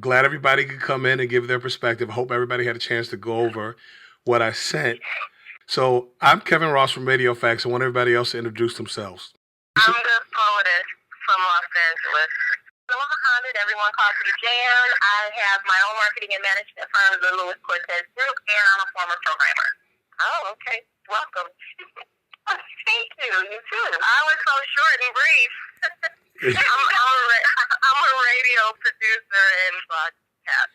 glad everybody could come in and give their perspective. I hope everybody had a chance to go over what I sent. So I'm Kevin Ross from Radio Facts. I want everybody else to introduce themselves. I'm the poetess from Los Angeles. Jamillah Muhammed, everyone calls me Jam. I have my own marketing and management firm, the Louis Cortez Group, and I'm a former programmer. Oh, okay. Welcome. Thank you. You too. I was so short and brief. I'm a radio producer and broadcast.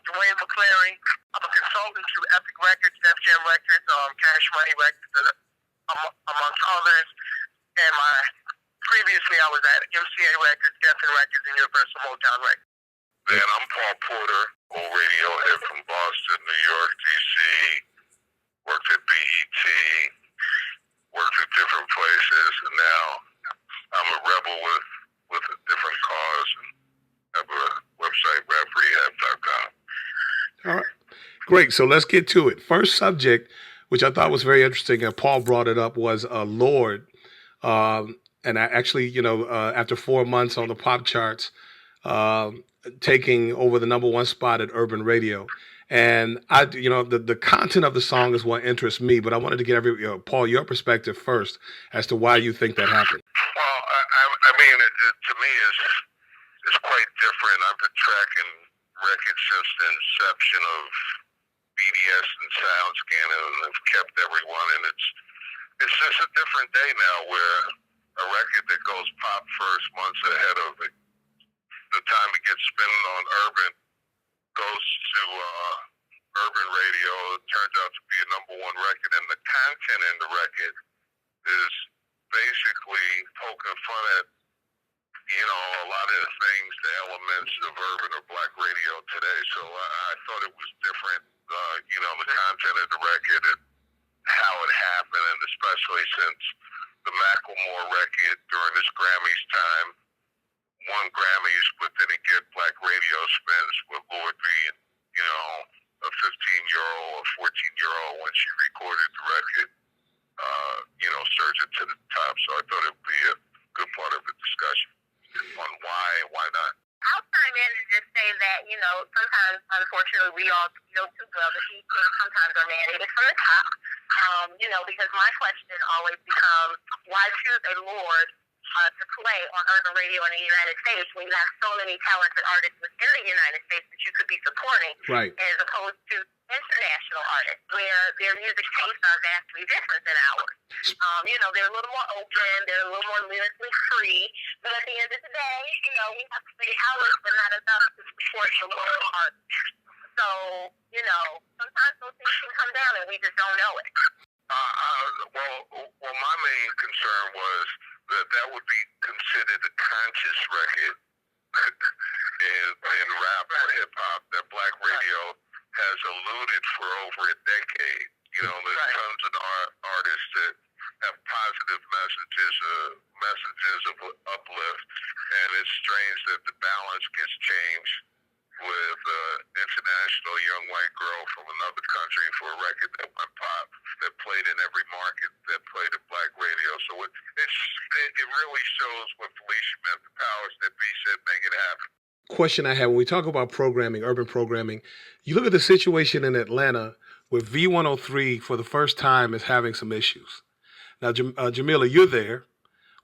Dwayne McClary. I'm a consultant to Epic Records, Def Jam Records, Cash Money Records, amongst others. And previously I was at MCA Records, Geffen Records, and Universal Motown Records. And I'm Paul Porter, old Radiohead from Boston, New York, D.C. Worked at BET, worked at different places, and now I'm a rebel with a different cause and have a website, raprehab.com. All right. Great. So let's get to it. First subject, which I thought was very interesting, and Paul brought it up, was Lorde. And I actually, after 4 months on the pop charts, taking over the #1 spot at Urban Radio. And the content of the song is what interests me, but I wanted to get Paul, your perspective first as to why you think that happened. Well, I mean, to me, it's quite different. I've been tracking records since the inception of BDS and SoundScan, and have kept everyone, and it's just a different day now where a record that goes pop first months ahead of it, the time it gets spinning on Urban, goes to Urban Radio. It turns out to be a #1 record, and the content in the record is basically poking fun at, a lot of the things, the elements of urban or black radio today. So I thought it was different, the content of the record and how it happened, and especially since the Maklemore record during his Grammys time won Grammys, but didn't get black radio spins, with Lorde being, a 15-year-old or 14-year-old when she recorded the record, surging to the top. So I thought it would be a good part of the discussion on why not. I'll chime in and just say that, sometimes, unfortunately, we all know too well that these things sometimes are mandated from the top, because my question always becomes, why choose a Lorde to play on urban radio in the United States when you have so many talented artists within the United States that you could be supporting, right, as opposed to international artists where their music tastes are vastly different than ours. They're a little more open, they're a little more lyrically free, but at the end of the day, we have to say ours, but not enough to support the local artists. So, sometimes those things can come down and we just don't know it. Well, my main concern was that would be considered a conscious record in rap or hip hop, that black radio has eluded for over a decade. There's tons of artists that have positive messages of uplift, and it's strange that the balance gets changed with international young white girl from another country for a record that went pop, that played in every market, that played at black radio. So it really shows what Felicia meant, the powers that be said make it happen. Question I have, when we talk about programming, urban programming, you look at the situation in Atlanta where V103 for the first time is having some issues. Now, Jamillah, you're there.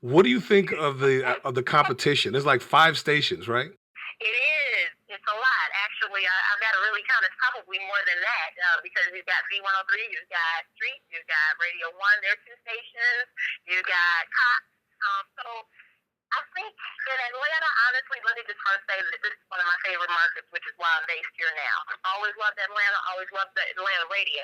What do you think of the competition? There's like 5 stations, right? It is. It's a lot. Actually, I've got to really count. It's probably more than that because you've got V103, you've got Street, you've got Radio 1, there's 2 stations, you got Cox. So I think in Atlanta, honestly, let me just first say that this is one of my favorite markets, which is why I'm based here now. Always loved Atlanta, always loved the Atlanta radio.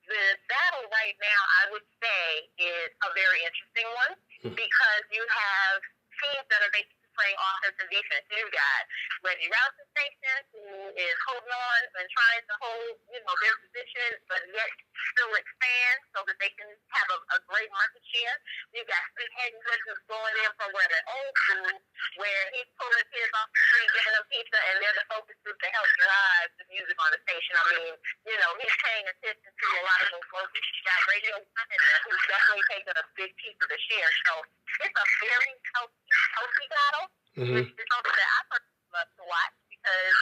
The battle right now, I would say, is a very interesting one because you have teams that are basically playing offense and defense. You've got Reggie Rouse's station, who is holding on and trying to hold, their position, but yet still expand so that they can have a great market share. You've got Steve Hagenwood who's going in from where they're old school, where he's pulling kids off the street, giving them pizza, and they're the focus group to help drive the music on the station. I mean, he's paying attention to a lot of those folks. You've got Radio 1 in there who's definitely taking a big piece of the share. So it's a very healthy battle. Which is something that I personally love to watch because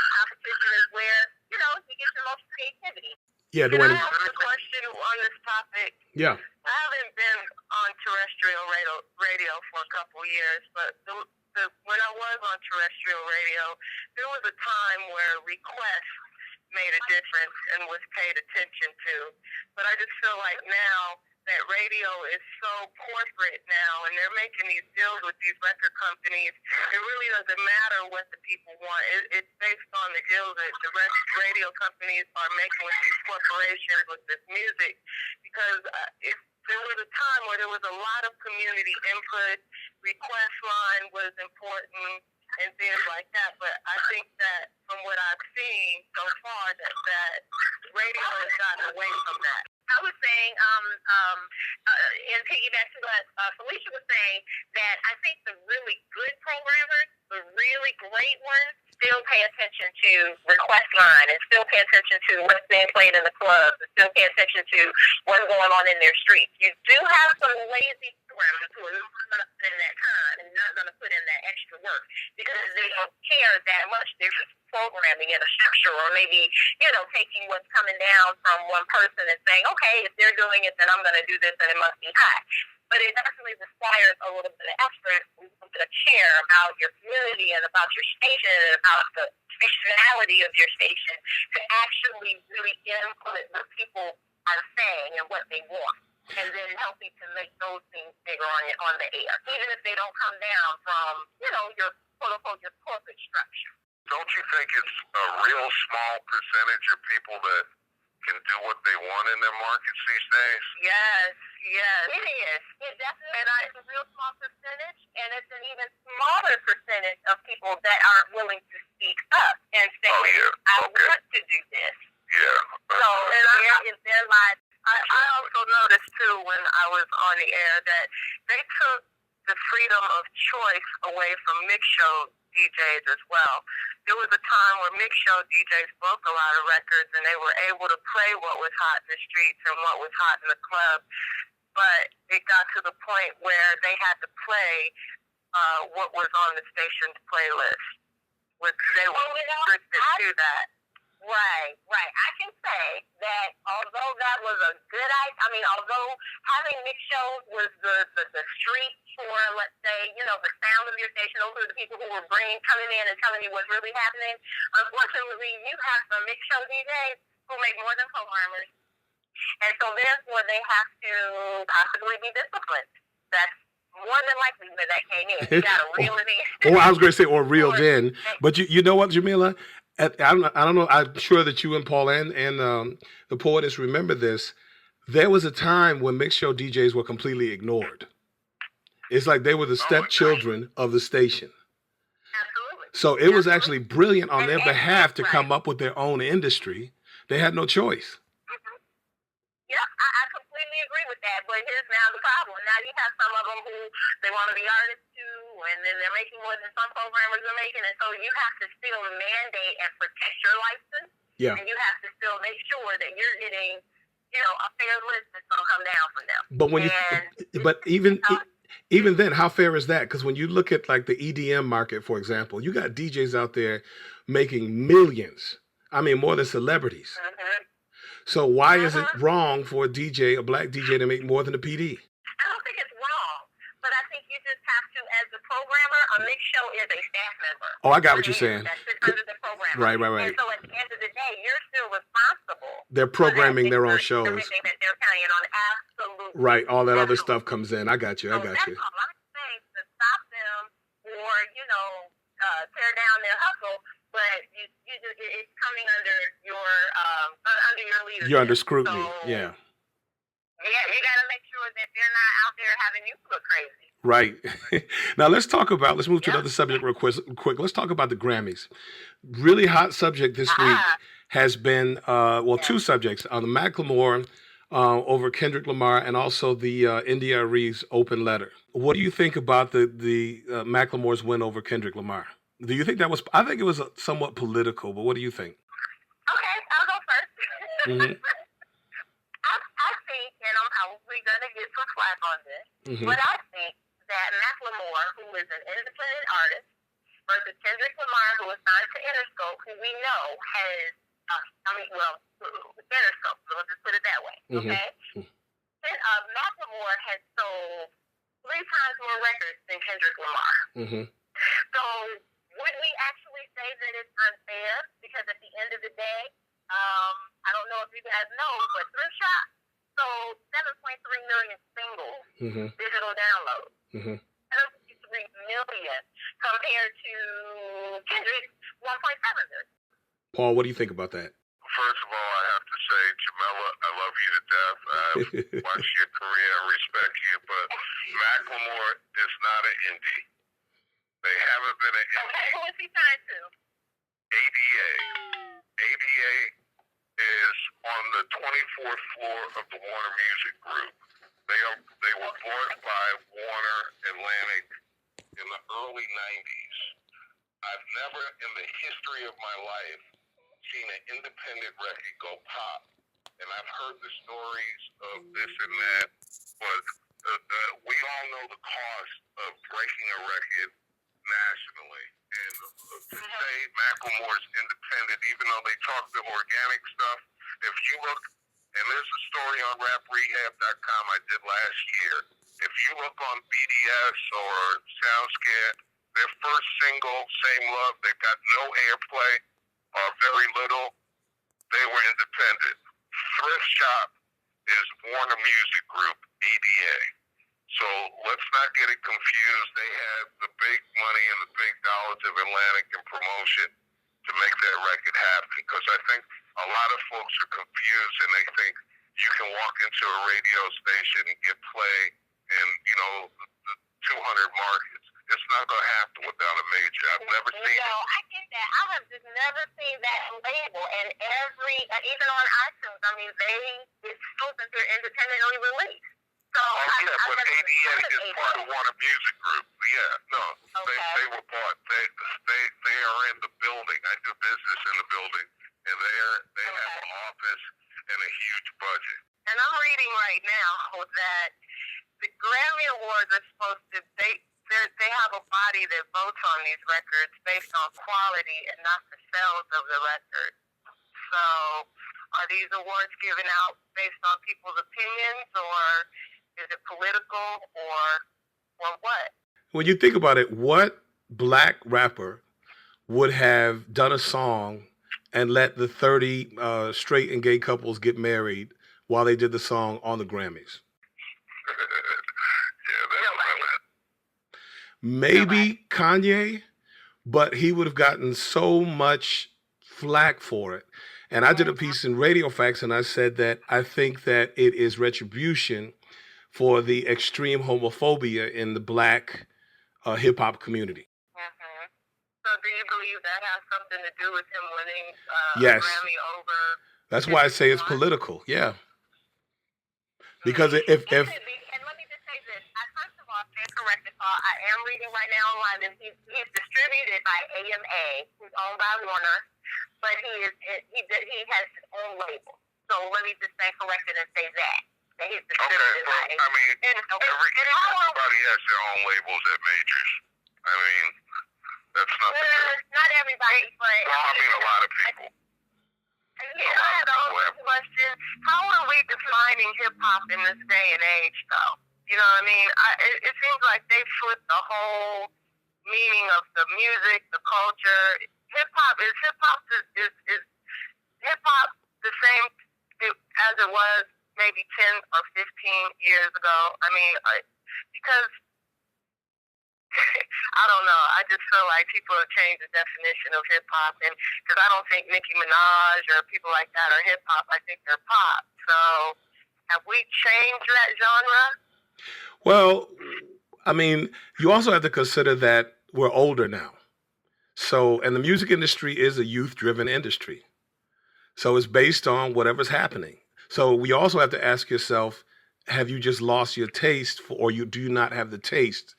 Yeah, Can I Dwayne. ask a question on this topic? Yeah. I haven't been on terrestrial radio for a couple years, but when I was on terrestrial radio, there was a time where requests made a difference and was paid attention to. But I just feel like now that radio is so corporate now, and they're making these deals with these record companies, it really doesn't matter what the people want. It's based on the deals that the radio companies are making with these corporations with this music. Because there was a time where there was a lot of community input, request line was important, and things like that. But I think that from what I've seen so far, that radio has gotten away from that. I was saying, in piggyback to what Felicia was saying, that I think the really good programmers, the really great ones, still pay attention to request line and still pay attention to what's being played in the clubs and still pay attention to what's going on in their streets. You do have some lazy programmers who are not going to put in that time and not going to put in that extra work because they don't care that much. They're just programming in a structure, or maybe, taking what's coming down from one person and saying, okay, if they're doing it, then I'm going to do this and it must be hot. But it definitely requires a little bit of effort, a little bit of care about your community and about your station and about the functionality of your station to actually really input what people are saying and what they want, and then helping to make those things bigger on the air, even if they don't come down from, your quote-unquote, your corporate structure. Don't you think it's a real small percentage of people that can do what they want in their markets these days? Yes. It is. It definitely is a real small percentage, and it's an even smaller percentage of people that aren't willing to speak up and say, I want to do this. Yeah. So, in their lives, I also noticed, too, when I was on the air, that they took the freedom of choice away from mix show DJs as well. There was a time where mix show DJs broke a lot of records, and they were able to play what was hot in the streets and what was hot in the club. But it got to the point where they had to play what was on the station's playlist, which they were restricted to that. Right. I can say that although that was a good idea, although having mix shows was the street for, let's say, the sound of your station, those are the people who were coming in and telling you what's really happening. Unfortunately, you have some mix show DJs who make more than programmers. And so therefore they have to possibly be disciplined. That's more than likely where that came in. You got to reel it in. Or I was going to say, or reeled in. But you know what, Jamillah? I don't know. I'm sure that you and Paul and the Poetess remember this. There was a time when mix show DJs were completely ignored. It's like they were the stepchildren of the station. Absolutely. So it was actually brilliant on their behalf to come up with their own industry. They had no choice. Yeah, I completely agree with that. But here's now the problem. Now you have some of them who they want to be artists too, and then they're making more than some programmers are making, and so you have to still mandate and protect your license. Yeah. And you have to still make sure that you're getting, a fair list that's going to come down from them. But even then, how fair is that? Because when you look at like the EDM market, for example, you got DJs out there making millions. More than celebrities. Mm-hmm. So why is it wrong for a black DJ to make more than a PD? I don't think it's wrong, but I think you just have to, as a programmer, a mix show is a staff member. Oh, I got what you're saying. That sits under the programmer. Right. And so at the end of the day, you're still responsible. They're programming their own shows. Everything that they're carrying on, absolutely. Right, all that other stuff comes in. I got you. That's all I'm saying, to stop them or, tear down their hustle. But it's coming under your leadership. You're under scrutiny, so, yeah. Yeah, you got to make sure that they're not out there having you look crazy. Right. Now let's move to another subject real quick. Let's talk about the Grammys. Really hot subject this week has been, two subjects. The Maklemore over Kendrick Lamar and also the India Arie's open letter. What do you think about the Maklemore's win over Kendrick Lamar? Do you think I think it was somewhat political, but what do you think? Okay, I'll go first. Mm-hmm. I think, and I'm probably going to get some flack on this, but I think that Maklemore, who is an independent artist, versus Kendrick Lamar, who is signed to Interscope, who we know has well, Interscope. So let's just put it that way. Mm-hmm. Okay. Then, Maklemore has sold 3 times more records than Kendrick Lamar. Mm-hmm. So would we actually say that it's unfair? Because at the end of the day, I don't know if you guys know, but Thrift Shop sold 7.3 million singles, Mm-hmm. digital downloads. Mm-hmm. 7.3 million compared to Kendrick's 1.7 million. Paul, what do you think about that? First of all, I have to say, Jamillah, I love you to death. I've watched your career and respect you, but Maklemore is not an indie. They haven't been an indie. Okay, who is he signed to? ADA. ADA is on the 24th floor of the Warner Music Group. They were bought by Warner Atlantic in the early 90s. I've never in the history of my life seen an independent record go pop. And I've heard the stories of this and that, but we all know the cost of breaking a record nationally. And to say Maklemore's independent, even though they talk the organic stuff, if you look, and there's a story on raprehab.com I did last year, if you look on BDS or SoundScan, their first single, Same Love, they've got no airplay or very little. They were independent. Thrift Shop is Warner Music Group, ADA. So let's not get it confused. They have the big money and the big dollars of Atlantic and promotion to make that record happen. Because I think a lot of folks are confused and they think you can walk into a radio station and get play in, the 200 markets. It's not going to happen without a major. I've never seen it. No, I get that. I have just never seen that label. And even on iTunes, I mean, it's still that they're independently released. So but ADA is part of Warner Music Group. Yeah, no, okay. they were bought. They are in the building. I do business in the building, and they have an office and a huge budget. And I'm reading right now that the Grammy Awards are supposed to they have a body that votes on these records based on quality and not the sales of the record. So are these awards given out based on people's opinions, or is it political, or what? When you think about it, what black rapper would have done a song and let the 30 straight and gay couples get married while they did the song on the Grammys? Maybe Kanye, but he would have gotten so much flack for it. And I did a piece in Radio Facts, and I said that I think that it is retribution for the extreme homophobia in the black hip-hop community. Mm-hmm. So do you believe that has something to do with him winning Yes. a Grammy over? That's why I say it's political, yeah. Because if And let me just say this. First of all, stand corrected. I am reading right now online that he's distributed by AMA, who's owned by Warner, but he has his own label. So let me just stand corrected and say that he's distributed by AMA. I mean, everybody has their own labels at majors. I mean, that's not the truth. Not everybody, but Well, I mean, a lot of people. Yeah, I had a whole question. How are we defining hip hop in this day and age, though? You know what I mean? It seems like they flipped the whole meaning of the music, the culture. Hip hop is hip hop the same as it was maybe 10 or 15 years ago? I mean, because I don't know. I just feel like people have changed the definition of hip hop, and because I don't think Nicki Minaj or people like that are hip hop. I think they're pop. So, have we changed that genre? Well, I mean, you also have to consider that we're older now. So, and the music industry is a youth-driven industry. So it's based on whatever's happening. So we also have to ask yourself, have you just lost your taste or do you not have the taste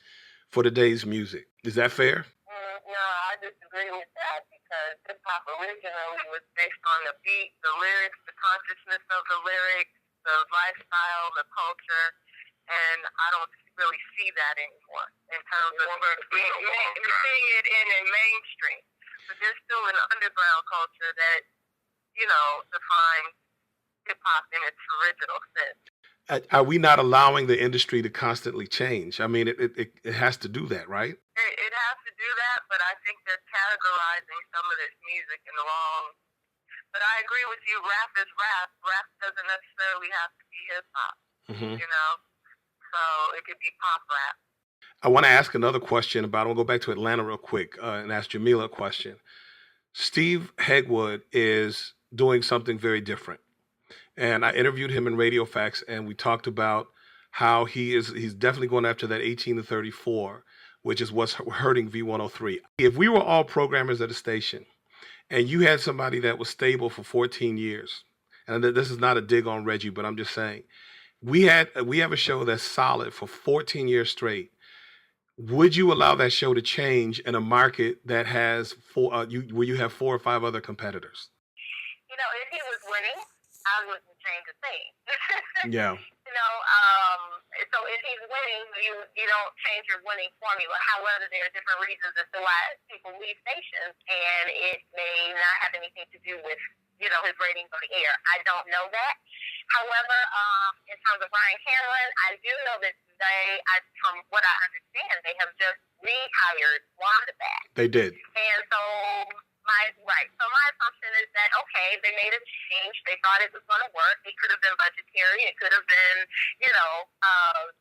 for today's music? Is that fair? No, I disagree with that because hip hop originally was based on the beat, the lyrics, the consciousness of the lyrics, the lifestyle, the culture, and I don't really see that anymore in terms of seeing it in a mainstream. But there's still an underground culture that define hip hop in its original sense. Are we not allowing the industry to constantly change? I mean, it has to do that, right? It has to do that, but I think they're categorizing some of this music in the wrong. But I agree with you. Rap is rap. Rap doesn't necessarily have to be hip hop. Mm-hmm. So it could be pop rap. I want to ask another question about. I'll go back to Atlanta real quick and ask Jamillah a question. Steve Hegwood is doing something very different. And I interviewed him in Radio Facts, and we talked about how he's definitely going after that 18 to 34, which is what's hurting V103. If we were all programmers at a station, and you had somebody that was stable for 14 years, and this is not a dig on Reggie, but I'm just saying, we have a show that's solid for 14 years straight. Would you allow that show to change in a market that has where you have 4 or 5 other competitors? If he was winning, I wouldn't change a thing. Yeah. So if he's winning, you don't change your winning formula. However, there are different reasons as to why people leave stations, and it may not have anything to do with, his ratings on the air. I don't know that. However, in terms of Brian Cameron, I do know that from what I understand, they have just rehired Wanda back. They did. And so my assumption is that, okay, they made a change. They thought it was going to work. It could have been budgetary. It could have been,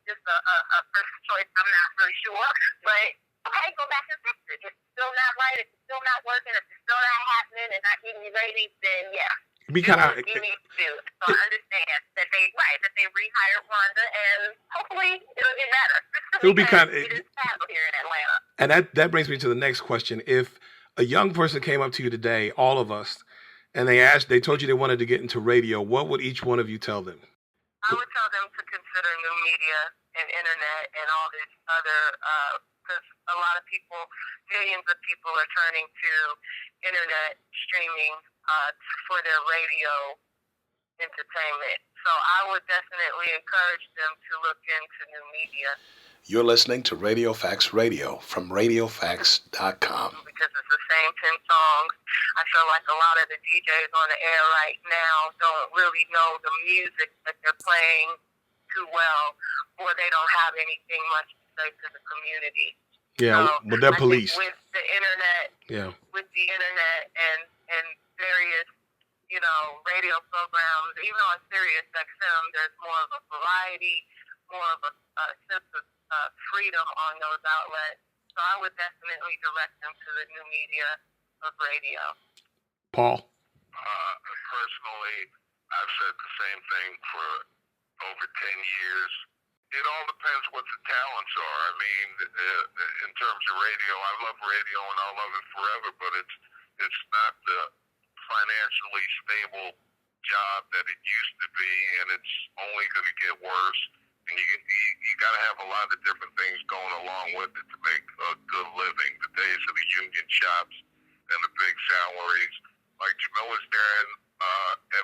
just a first choice. I'm not really sure. But, okay, go back and fix it. If it's still not right, if it's still not working, if it's still not happening and not getting you ratings, then yeah. You need to do it. So I understand that they rehired Wanda, and hopefully it'll get better. It would be kind of it is battle here in Atlanta. And that brings me to the next question. If a young person came up to you today, all of us, and they told you they wanted to get into radio, what would each one of you tell them? I would tell them to consider new media and internet and all this other, because a lot of people, millions of people are turning to internet streaming for their radio entertainment. So I would definitely encourage them to look into new media. You're listening to Radio Facts Radio from RadioFacts.com. Because it's the same 10 songs. I feel like a lot of the DJs on the air right now don't really know the music that they're playing too well, or they don't have anything much to say to the community. Yeah, so but they're police. With the internet, and various, radio programs, even on Sirius XM, there's more of a variety, more of a sense of freedom on those outlets. So I would definitely direct them to the new media of radio. Paul? Personally, I've said the same thing for over 10 years. It all depends what the talents are. I mean, in terms of radio, I love radio and I'll love it forever, but it's not the financially stable job that it used to be, and it's only going to get worse. And you got to have a lot of different things going along with it to make a good living. The days of the union shops and the big salaries, like Jamillah's there in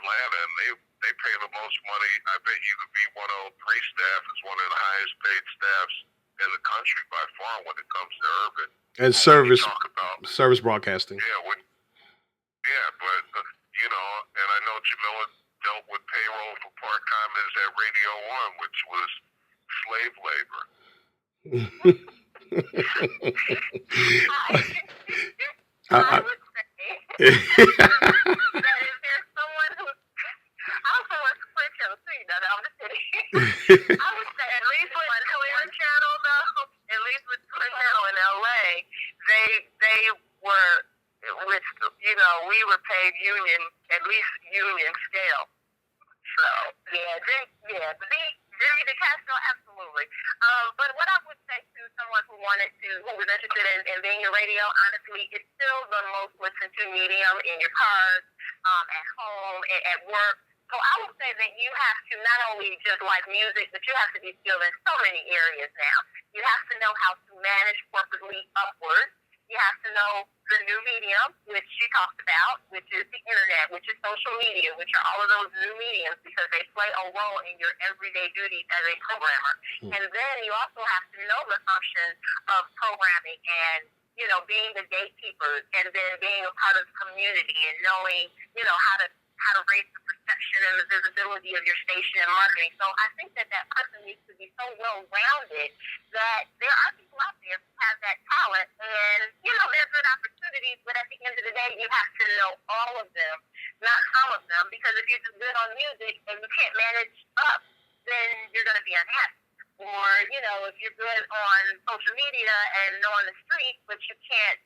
Atlanta, and they pay the most money. I bet you the V103 staff is one of the highest paid staffs in the country by far when it comes to urban. And service broadcasting. Yeah, but and I know Jamillah dealt with payroll for part-timers at Radio 1, which was slave labor. I would say that if there's someone who, I also want to quit him too, I'm just kidding. I would say at least with Clear Channel though, at least with Clear Channel in LA, they were, which, we were paid union, at least union scale. So, Jimmy DeCastro, absolutely. But what I would say to someone who was interested in being in radio, honestly, it's still the most listened to medium in your cars, at home, at work. So I would say that you have to not only just like music, but you have to be skilled in so many areas now. You have to know how to manage corporately upwards. You have to know the new medium, which she talked about, which is the internet, which is social media, which are all of those new mediums because they play a role in your everyday duties as a programmer. And then you also have to know the functions of programming and, being the gatekeepers and then being a part of the community and knowing, how to how to raise the perception and the visibility of your station and marketing. So I think that that person needs to be so well-rounded that there are people out there who have that talent, and, you know, they're good opportunities, but at the end of the day, you have to know all of them, not some of them, because if you're just good on music and you can't manage up, then you're going to be unhappy. Or, you know, if you're good on social media and knowing the street, but you can't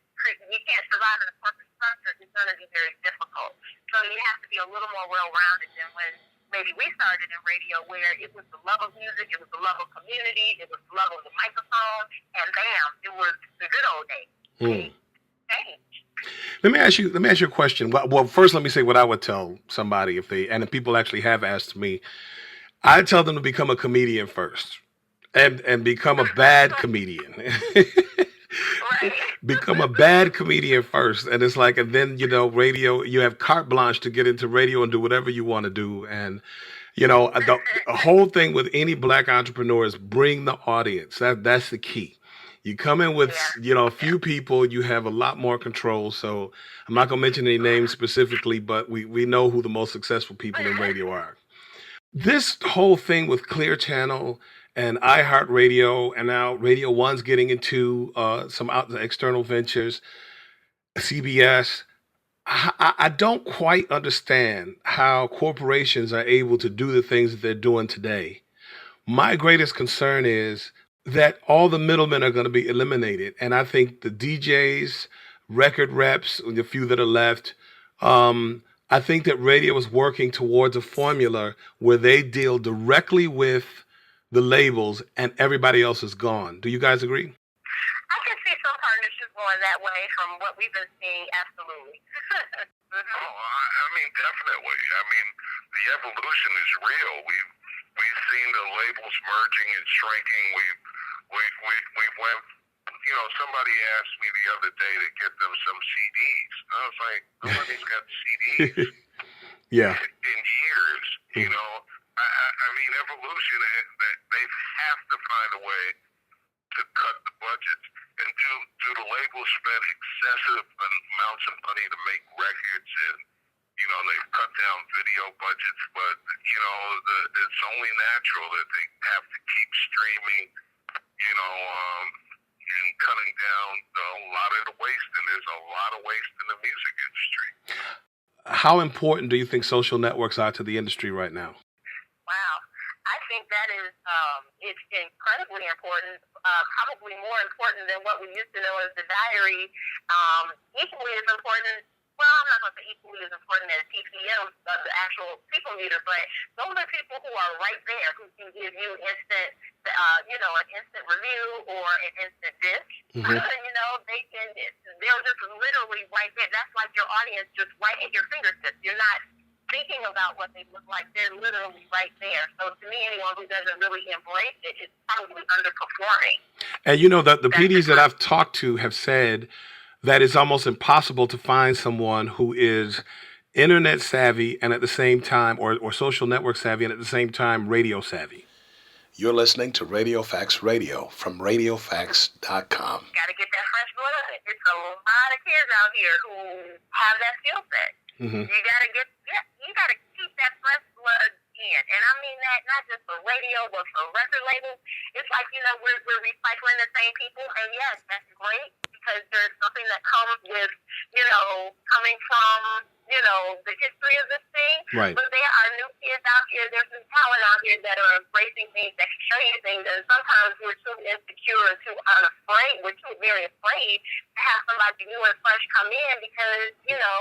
survive in a corporate structure, it's going to be very difficult. So you have to be a little more well-rounded than when maybe we started in radio, where it was the love of music, it was the love of community, it was the love of the microphone, and bam, it was the good old days. Change. Let me ask you a question. Well, first, let me say what I would tell somebody if people actually have asked me. I tell them to become a comedian first. And become a bad comedian. Become a bad comedian first. And it's like, and then, you know, radio, you have carte blanche to get into radio and do whatever you want to do. And, you know, the whole thing with any black entrepreneur is bring the audience. That's the key. You come in with, you know, a few people, you have a lot more control. So I'm not going to mention any names specifically, but we know who the most successful people in radio are. This whole thing with Clear Channel and iHeartRadio, and now Radio One's getting into some external ventures, CBS. I don't quite understand how corporations are able to do the things that they're doing today. My greatest concern is that all the middlemen are going to be eliminated. And I think the DJs, record reps, the few that are left, I think that radio is working towards a formula where they deal directly with the labels and everybody else is gone. Do you guys agree? I can see some partnerships going that way from what we've been seeing, absolutely. Oh, I mean, definitely. I mean, the evolution is real. We've seen the labels merging and shrinking. We went, you know, somebody asked me the other day to get them some CDs. I was like, nobody's got CDs in years, you know. I mean, evolution, they have to find a way to cut the budgets. And do the labels spend excessive amounts of money to make records, and, you know, they cut down video budgets, but, you know, it's only natural that they have to keep streaming, you know, and cutting down a lot of the waste, and there's a lot of waste in the music industry. How important do you think social networks are to the industry right now? Wow. I think that is, it's incredibly important, probably more important than what we used to know as the diary, equally as important. Well, I'm not going to say equally as important as TPM, the actual people meter, but those are people who are right there, who can give you instant, you know, an instant review or an instant dish. You know, they're just literally right there. That's like your audience just right at your fingertips. You're not thinking about what they look like. They're literally right there. So to me, anyone who doesn't really embrace it is probably underperforming. And you know, the PDs that I've talked to have said that it's almost impossible to find someone who is internet savvy and at the same time, or social network savvy and at the same time radio savvy. You're listening to Radio Facts Radio from RadioFacts.com. Got to get that fresh blood. It's a lot of kids out here who have that skill set. You got to keep that fresh blood in. And I mean that not just for radio, but for record labels. It's like, you know, we're recycling the same people. And yes, that's great, because there's something that comes with, you know, coming from, you know, the history of this thing. Right. But there are new kids out here, there's new talent out here that are embracing things, that can show you things. And sometimes we're too insecure and too unafraid. We're too very afraid to have somebody new and fresh come in because, you know,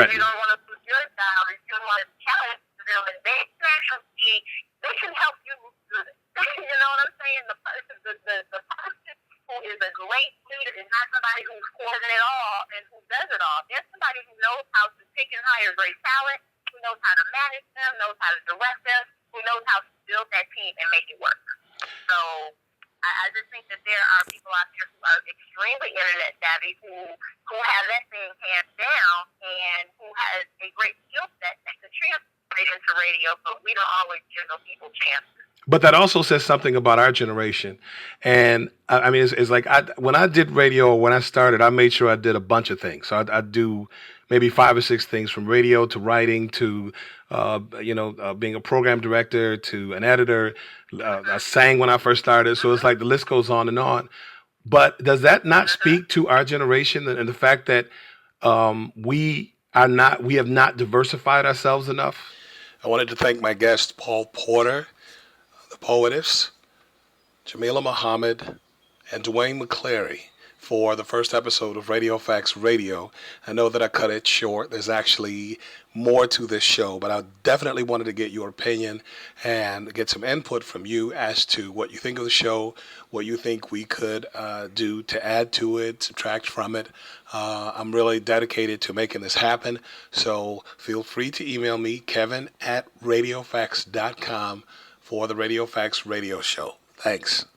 you don't want to lose your style, or you don't want to challenge them. And they can actually, they can help you move through it. You know what I'm saying? The person who is a great leader is not somebody who's hoarding it all and who does it all. There's somebody who knows how to pick and hire great talent, who knows how to manage them, knows how to direct them, who knows how to build that team and make it work. So I just think that there are people out there who are extremely internet savvy, who have that thing hands down, and who has a great skill set that can translate into radio, but we don't always give those people chances. But that also says something about our generation. And I mean, it's like when I did radio, or when I started, I made sure I did a bunch of things. So I do maybe 5 or 6 things, from radio to writing to, being a program director to an editor. I sang when I first started, so it's like the list goes on and on. But does that not speak to our generation and the fact that we have not diversified ourselves enough? I wanted to thank my guest, Paul Porter, the Poetess, Jamillah Muhammed, and Dwayne McCleary for the first episode of Radio Facts Radio. I know that I cut it short. There's actually more to this show, but I definitely wanted to get your opinion and get some input from you as to what you think of the show, what you think we could do to add to it, subtract from it. I'm really dedicated to making this happen, so feel free to email me, Kevin@radiofax.com, for the Radio Facts Radio Show. Thanks.